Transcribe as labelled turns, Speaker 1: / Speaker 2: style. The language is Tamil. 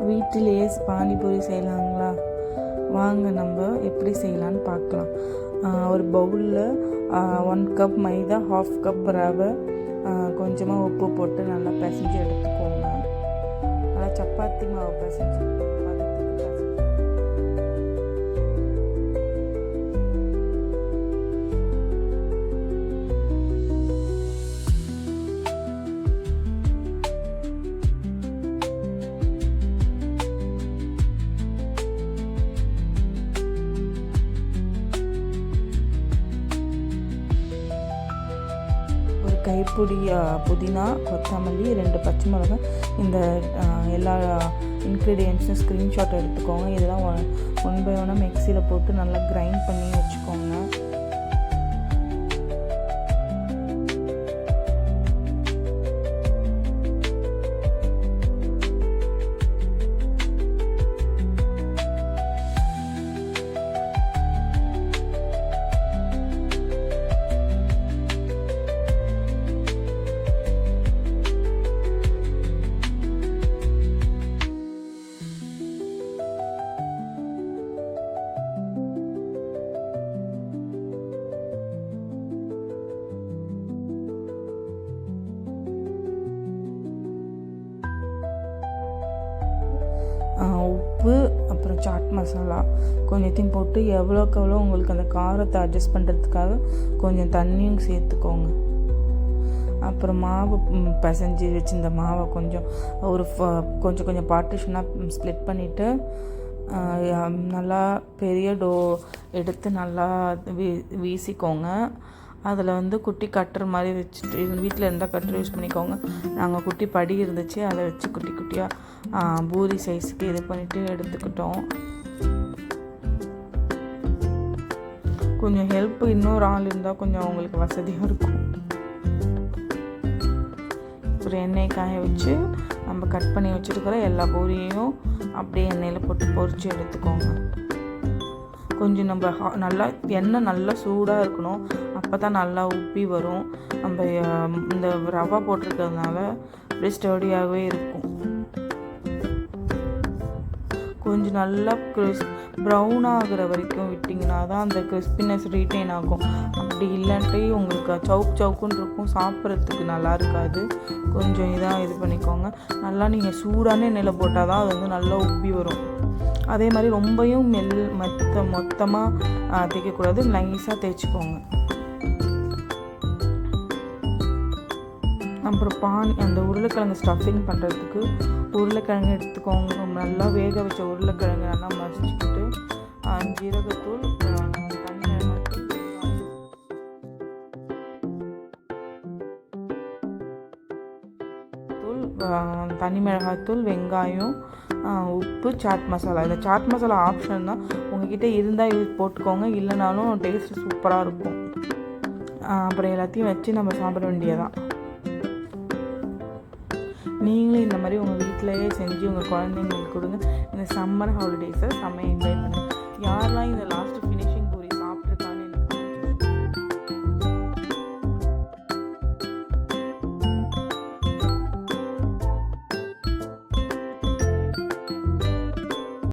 Speaker 1: வீட்டிலேயே பானிபூரி செய்யலாங்களா? வாங்க நம்ம எப்படி செய்யலான்னு பார்க்கலாம். ஒரு பவுலில் 1 கப் மைதா, 1/2 கப் ரவை, கொஞ்சமாக உப்பு போட்டு நல்லா பிசைஞ்சு எடுத்துக்கோங்க. நல்லா சப்பாத்தி மாவு பிசைஞ்சு பதத்துக்கு பிசைஞ்சு. கைப்பிடி புதினா, கொத்தமல்லி, 2 பச்சை மிளகாய், இந்த எல்லா இன்க்ரீடியன்ட்ஸும் ஸ்க்ரீன்ஷாட் எடுத்துக்கோங்க. இதெல்லாம் 1 by 1 மிக்சியில் போட்டு நல்லா கிரைண்ட் பண்ணி வச்சுக்கோங்க. உப்பு, அப்புறம் சாட் மசாலா கொஞ்சத்தையும் போட்டு எவ்வளோக்கு எவ்வளோ உங்களுக்கு அந்த காரத்தை அட்ஜஸ்ட் பண்ணுறதுக்காக கொஞ்சம் தண்ணியும் சேர்த்துக்கோங்க. அப்புறம் மாவு பிசைஞ்சு வச்சுருந்த மாவை கொஞ்சம் கொஞ்சம் பார்ட்டிஷனாக ஸ்ப்ளிட் பண்ணிவிட்டு நல்லா பெரிய டோ எடுத்து நல்லா வீசிக்கோங்க. அதில் குட்டி கட்டுற மாதிரி வச்சுட்டு, வீட்டில் இருந்தால் கட்டர் யூஸ் பண்ணிக்கோங்க. நாங்கள் குட்டி படி இருந்துச்சு, அதை வச்சு குட்டி குட்டியாக பூரி சைஸுக்கு இது பண்ணிவிட்டு எடுத்துக்கிட்டோம். கொஞ்சம் ஹெல்ப் இன்னொரு ஆள் இருந்தால் கொஞ்சம் அவங்களுக்கு வசதியாக இருக்கும். ஒரு எண்ணெய் காய வச்சு நம்ம கட் பண்ணி வச்சுருக்கிற எல்லா பூரியையும் அப்படியே எண்ணெயில் போட்டு பொரித்து எடுத்துக்கோங்க. கொஞ்சம் நம்ம நல்லா எண்ணெய் நல்லா சூடாக இருக்கணும், அப்போ தான் நல்லா உப்பி வரும். நம்ம இந்த ரவா போட்டிருக்கிறதுனால அப்படியே ஸ்டடியாகவே இருக்கும். கொஞ்சம் நல்லா ப்ரௌன் ஆகிற வரைக்கும் விட்டிங்கன்னா தான் அந்த கிறிஸ்பினஸ் ரீட்டைன் ஆகும். அப்படி இல்லைன்ட்டு உங்களுக்கு சவுக்குன்னு இருக்கும், சாப்பிட்றதுக்கு நல்லா இருக்காது. கொஞ்சம் இதாக இது பண்ணிக்கோங்க. நல்லா நீங்கள் சூடான எண்ணெயில் போட்டால் தான் அது நல்லா உப்பி வரும். அதே மாதிரி ரொம்பையும் மொத்தமாக தேய்க்கக்கூடாது, நைஸாக தேய்ச்சிக்கோங்க. அப்புறம் அந்த உருளைக்கிழங்கு ஸ்டஃபிங் பண்ணுறதுக்கு உருளைக்கிழங்கு எடுத்துக்கோங்க. நல்லா வேக வச்ச உருளைக்கிழங்கு நல்லா மசிச்சுக்கிட்டு ஜீரகத்தூள், தனி மிளகாய்த்தூள், வெங்காயம், உப்பு, சாட் மசாலா. இந்த சாட் மசாலா ஆப்ஷன் தான், உங்ககிட்ட இருந்தால் யூஸ் போட்டுக்கோங்க, இல்லைனாலும் டேஸ்ட்டு சூப்பராக இருக்கும். அப்புறம் எல்லாத்தையும் வச்சு நம்ம சாப்பிட வேண்டியதான். நீங்களும் இந்த மாதிரி உங்கள் வீட்டிலையே செஞ்சு உங்கள் குழந்தைங்களுக்கு கொடுங்க. இந்த சம்மர் ஹாலிடேஸை செம்ம என்ஜாய் பண்ணுங்கள். யாரெல்லாம் இந்த லாஸ்ட்டு